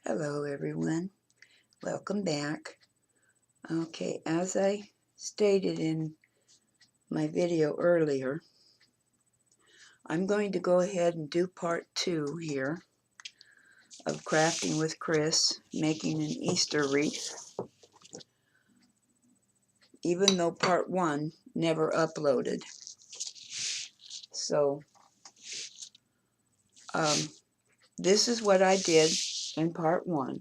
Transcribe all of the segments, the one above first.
Hello everyone, welcome back. Okay, as I stated in my video earlier, I'm going to go ahead and do part 2 here of Crafting with Chris, making an Easter wreath, even though part 1 never uploaded. So, this is what I did in part 1.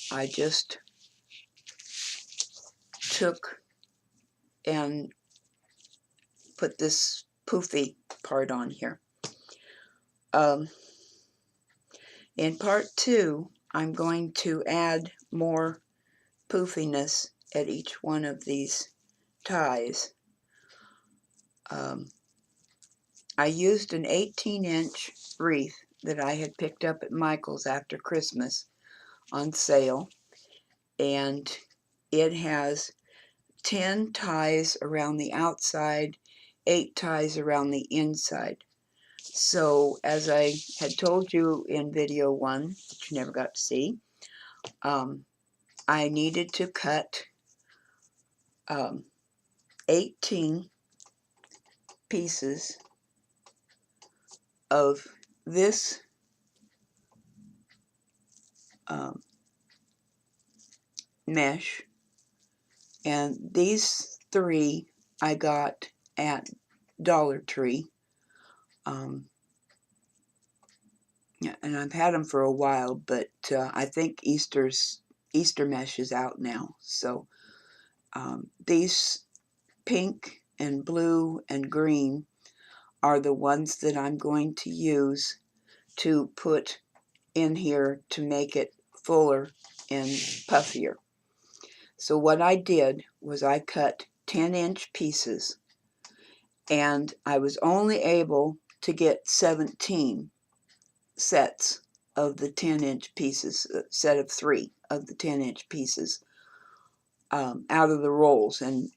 I just took and put this poofy part on here. In part 2, I'm going to add more poofiness at each one of these ties. I used an 18-inch wreath that I had picked up at Michael's after Christmas on sale, and it has 10 ties around the outside, 8 ties around the inside. So, as I had told you in video 1, that you never got to see, I needed to cut 18 pieces of this mesh, and these 3 I got at Dollar Tree, and I've had them for a while, but I think Easter mesh is out now. So these pink and blue and green are the ones that I'm going to use to put in here to make it fuller and puffier. So what I did was I cut 10-inch pieces, and I was only able to get 17 sets of the 10-inch pieces, a set of 3 of the 10-inch pieces out of the rolls, and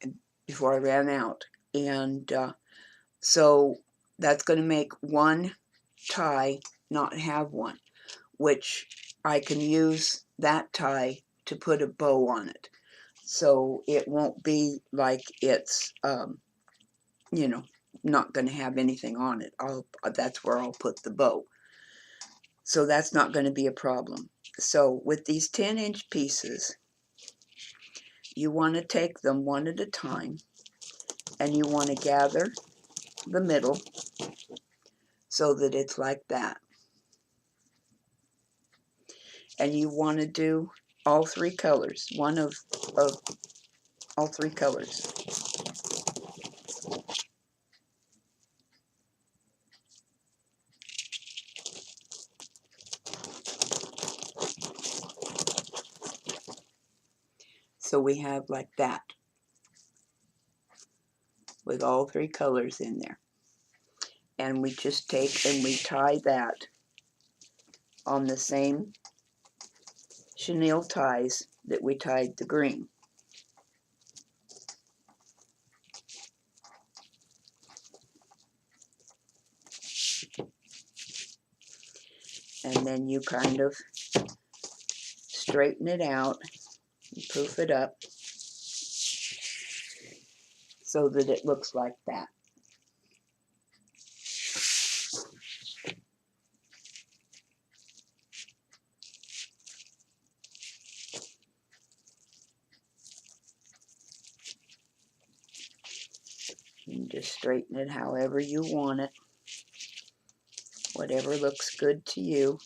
before I ran out. And so that's going to make one tie not have one, which I can use that tie to put a bow on it. So it won't be like it's, you know, not going to have anything on it. That's where I'll put the bow. So that's not going to be a problem. So with these 10-inch pieces, you want to take them one at a time, and you want to gather the middle so that it's like that. And you want to do all 3 colors, one of all 3 colors. So we have like that, with all 3 colors in there. And we just take and we tie that on the same chenille ties that we tied the green. And then you kind of straighten it out and poof it up so that it looks like that. You just straighten it however you want it, whatever looks good to you.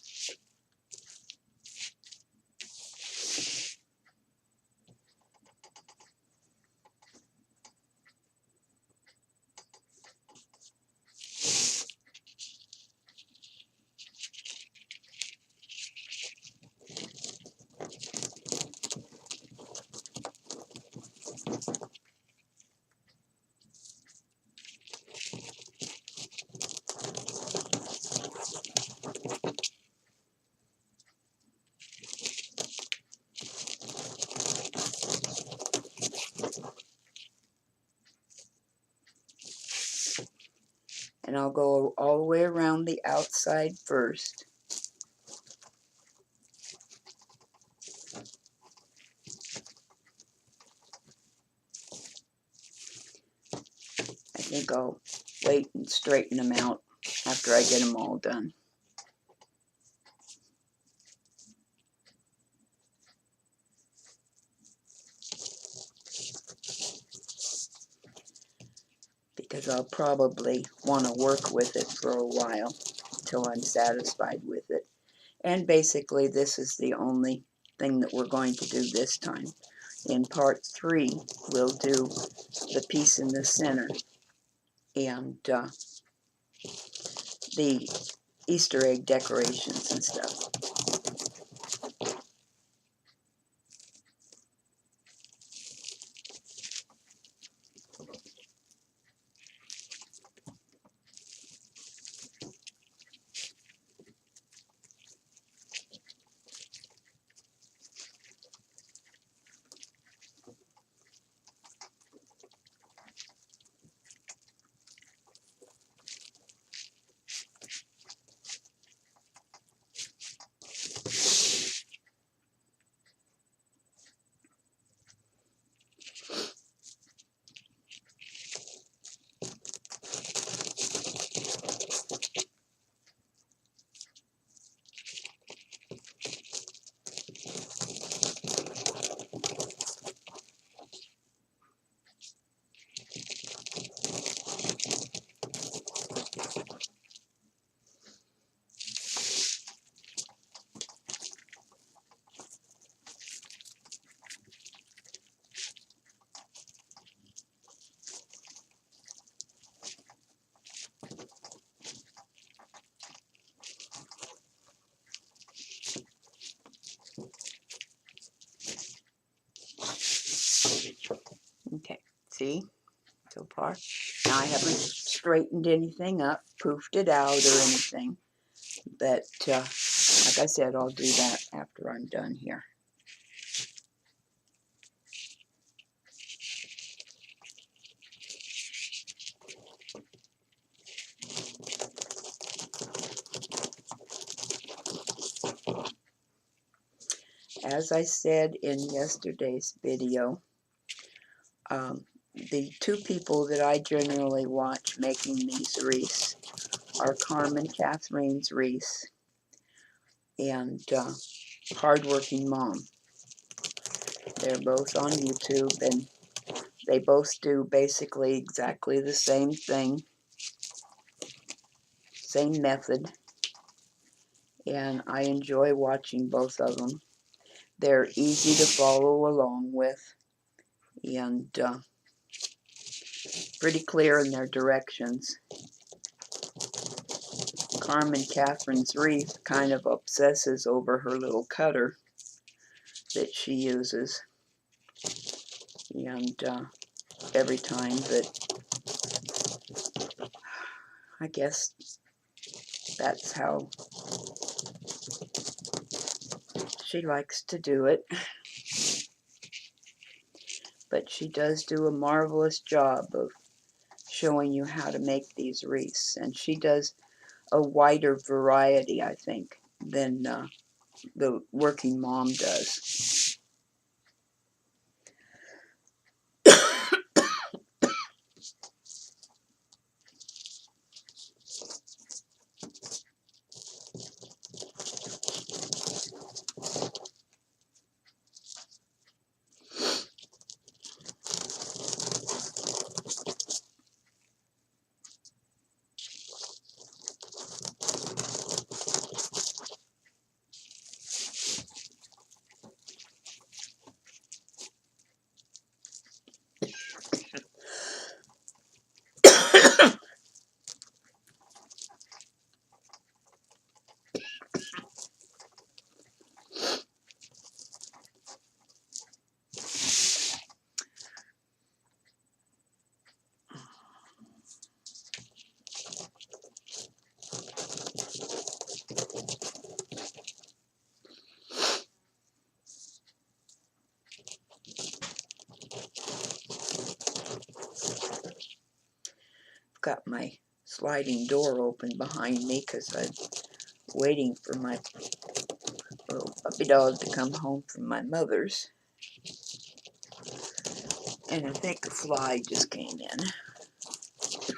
And I'll go all the way around the outside first. think I'll wait and straighten them out after I get them all done. Because I'll probably want to work with it for a while till I'm satisfied with it. And basically this is the only thing that we're going to do this time. In part 3, we'll do the piece in the center and the Easter egg decorations and stuff. Okay, see, so far. Now I haven't straightened anything up, poofed it out or anything, but like I said, I'll do that after I'm done here. As I said in yesterday's video, the two people that I generally watch making these wreaths are Carmen Kathleen's Wreath and Hardworking Mom. They're both on YouTube, and they both do basically exactly the same thing, same method, and I enjoy watching both of them. They're easy to follow along with, and pretty clear in their directions. Carmen Catherine's Wreath kind of obsesses over her little cutter that she uses, and every time, but I guess that's how she likes to do it. But she does do a marvelous job of showing you how to make these wreaths, and she does a wider variety, I think, than the Working Mom does. Got my sliding door open behind me because I'm waiting for my little puppy dog to come home from my mother's. And I think a fly just came in.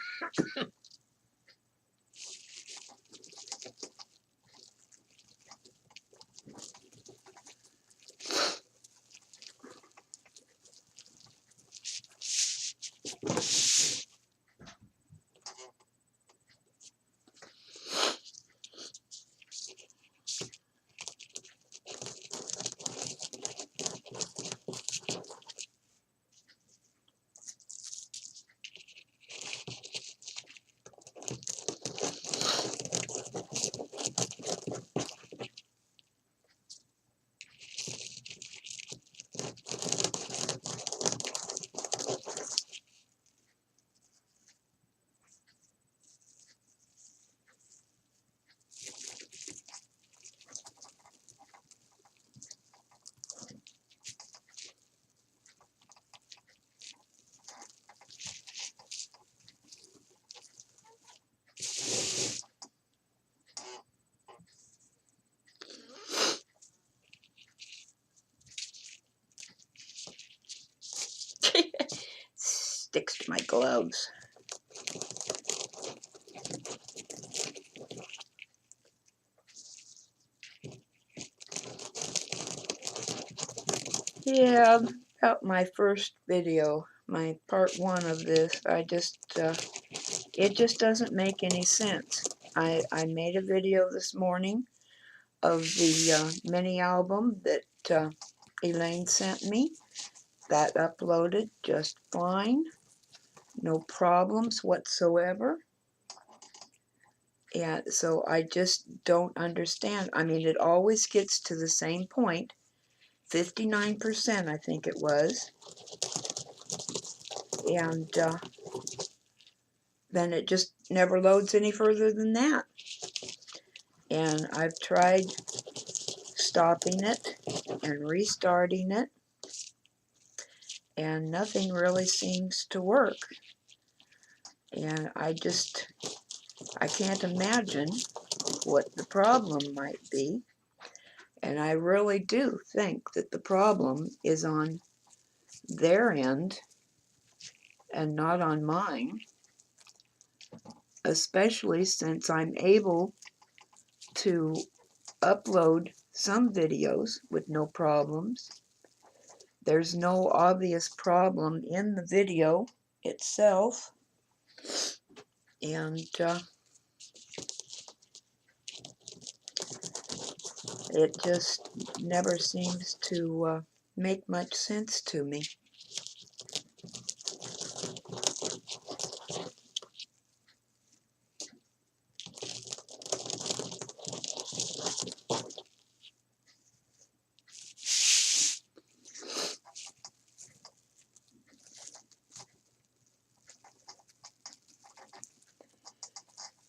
Sticks to my gloves. Yeah, about my first video, my part 1 of this, it just doesn't make any sense. I made a video this morning of the mini album that Elaine sent me. That uploaded just fine. No problems whatsoever. Yeah, so I just don't understand. I mean, it always gets to the same point. 59%, I think it was. And then it just never loads any further than that. And I've tried stopping it and restarting it, and nothing really seems to work. And I can't imagine what the problem might be. And I really do think that the problem is on their end and not on mine, especially since I'm able to upload some videos with no problems. There's no obvious problem in the video itself, and it just never seems to make much sense to me.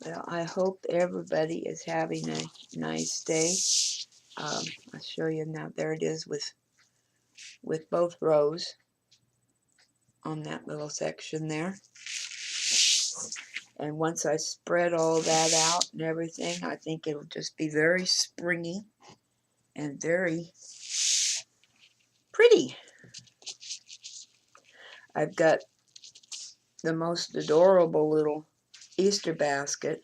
Well, I hope everybody is having a nice day. I'll show you now. There it is with both rows on that little section there. And once I spread all that out and everything, I think it'll just be very springy and very pretty. I've got the most adorable little Easter basket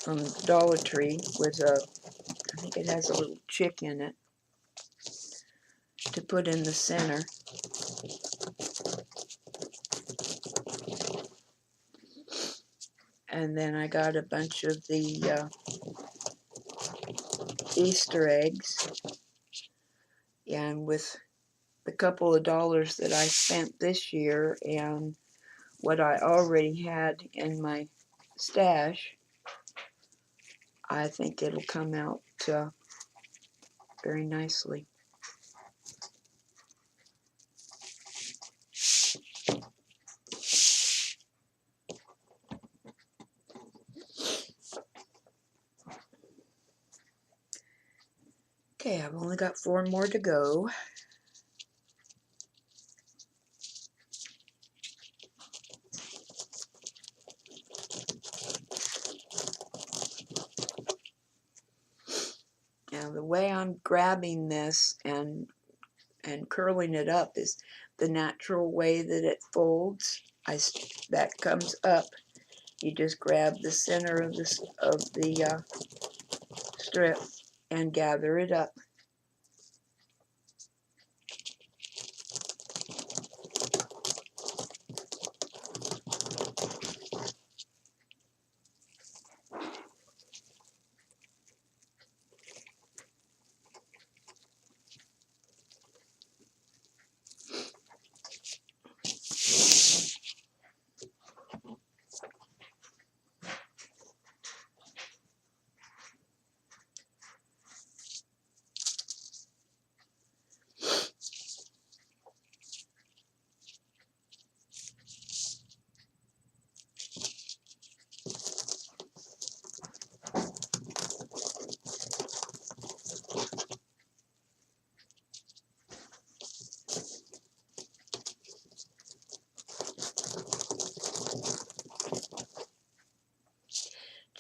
from Dollar Tree with I think it has a little chick in it to put in the center. And then I got a bunch of the Easter eggs. And with the couple of dollars that I spent this year and what I already had in my stash, I think it'll come out very nicely. Okay, I've only got 4 more to go. Now the way I'm grabbing this and curling it up is the natural way that it folds. That comes up. You just grab the center of the strip and gather it up.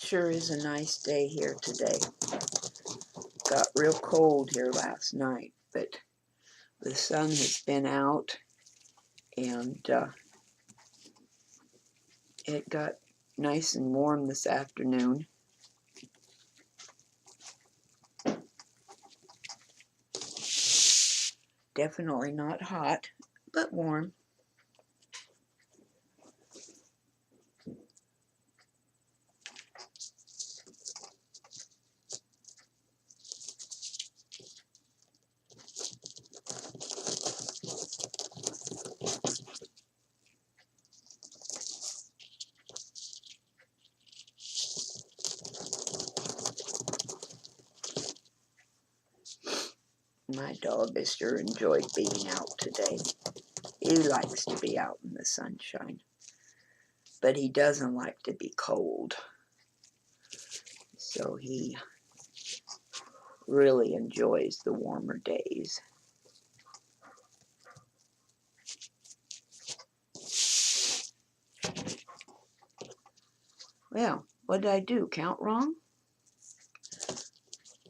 sure is a nice day here today. Got real cold here last night, but the sun has been out, and it got nice and warm this afternoon. Definitely not hot, but warm. My dog has sure enjoyed being out today. He likes to be out in the sunshine, but he doesn't like to be cold. So he really enjoys the warmer days. Well, what did I do? Count wrong?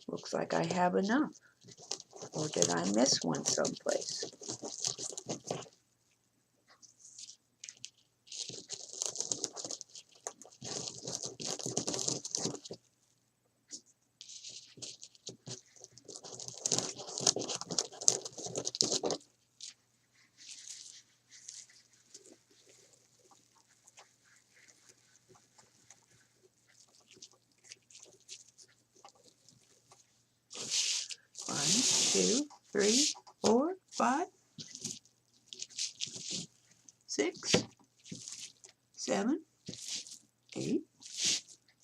Looks like I have enough. Or did I miss one someplace? One, two, three, 4, 5, 6, 7, 8,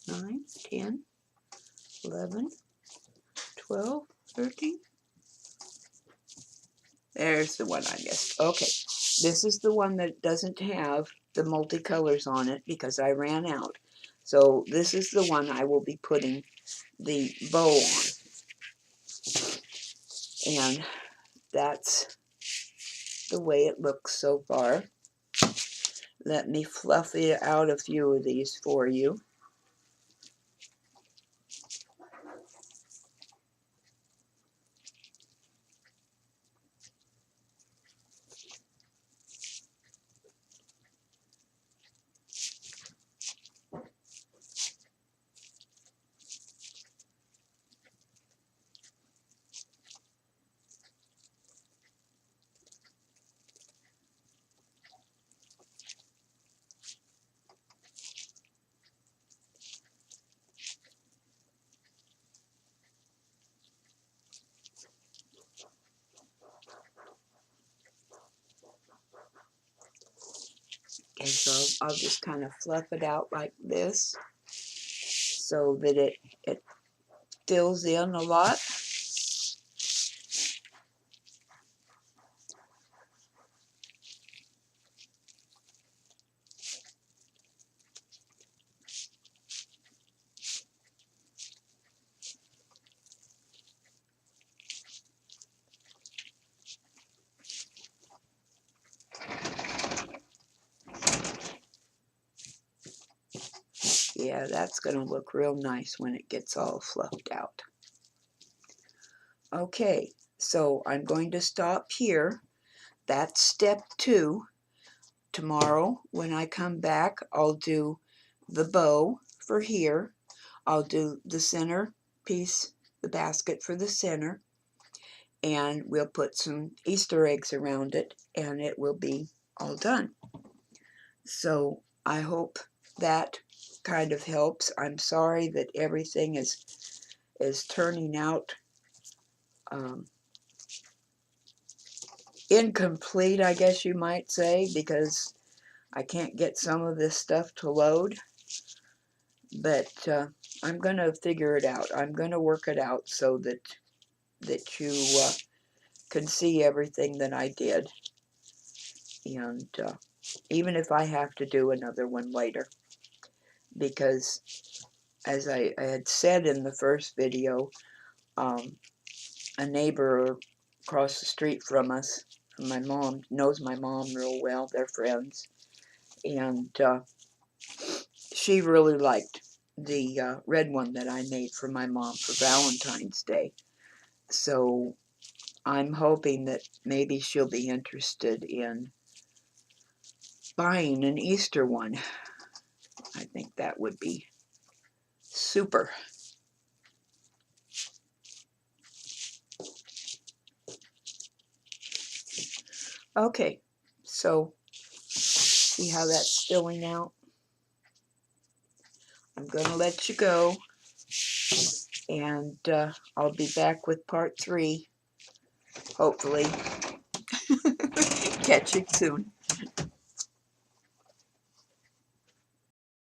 9, 10, 11, 12, 13. There's the one I missed. Okay, this is the one that doesn't have the multicolors on it because I ran out. So this is the one I will be putting the bow on. And that's the way it looks so far. Let me fluffy out a few of these for you. Okay, so I'll just kind of fluff it out like this so that it fills in a lot. Yeah, that's going to look real nice when it gets all fluffed out. Okay, so I'm going to stop here. That's step 2. Tomorrow, when I come back, I'll do the bow for here. I'll do the center piece, the basket for the center, and we'll put some Easter eggs around it, and it will be all done. So I hope that kind of helps. I'm sorry that everything is turning out incomplete, I guess you might say, because I can't get some of this stuff to load. But I'm going to figure it out. I'm going to work it out so that you can see everything that I did. And even if I have to do another one later. Because as I had said in the first video, a neighbor across the street from us, my mom, knows my mom real well. They're friends. And she really liked the red one that I made for my mom for Valentine's Day. So I'm hoping that maybe she'll be interested in buying an Easter one. I think that would be super. Okay, so see how that's filling out? I'm going to let you go, and I'll be back with part 3, hopefully. Catch you soon.